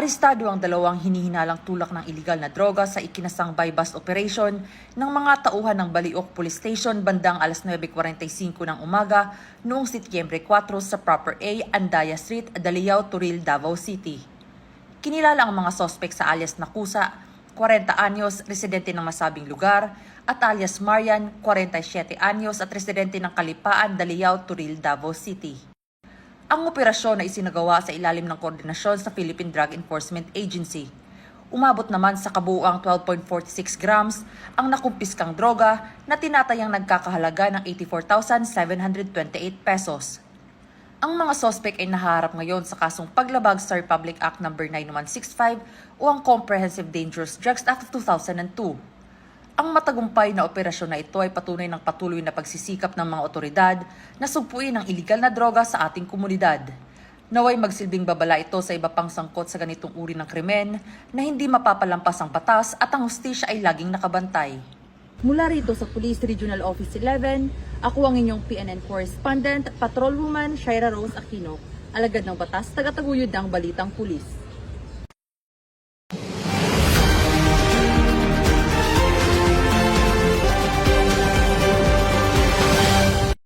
Arestado ang dalawang hinihinalang tulak ng iligal na droga sa ikinasang buy-bust operation ng mga tauhan ng Baliok Police Station bandang alas 9:45 ng umaga noong Setyembre 4 sa Proper A, Andaya Street, Daliao, Turil, Davao City. Kinilala ang mga sospek sa alias Nakusa, 40 anyos, residente ng masabing lugar, at alias Marian, 47 anyos at residente ng Kalipaan, Daliao, Turil, Davao City. Ang operasyon na isinagawa sa ilalim ng koordinasyon sa Philippine Drug Enforcement Agency. Umabot naman sa kabuuang 12.46 grams ang nakumpiskang droga na tinatayang nagkakahalaga ng 84,728 pesos. Ang mga sospek ay nahaharap ngayon sa kasong paglabag sa Republic Act No. 9165 o ang Comprehensive Dangerous Drugs Act of 2002. Ang matagumpay na operasyon na ito ay patunay ng patuloy na pagsisikap ng mga otoridad na sugpuin ang iligal na droga sa ating komunidad. Naway magsilbing babala ito sa iba pang sangkot sa ganitong uri ng krimen na hindi mapapalampas ang batas at ang hustisya ay laging nakabantay. Mula rito sa Police Regional Office 11, ako ang inyong PNN Correspondent, Patrolwoman Shaira Rose Aquino, alagad ng batas, tagataguyod ng Balitang Pulis.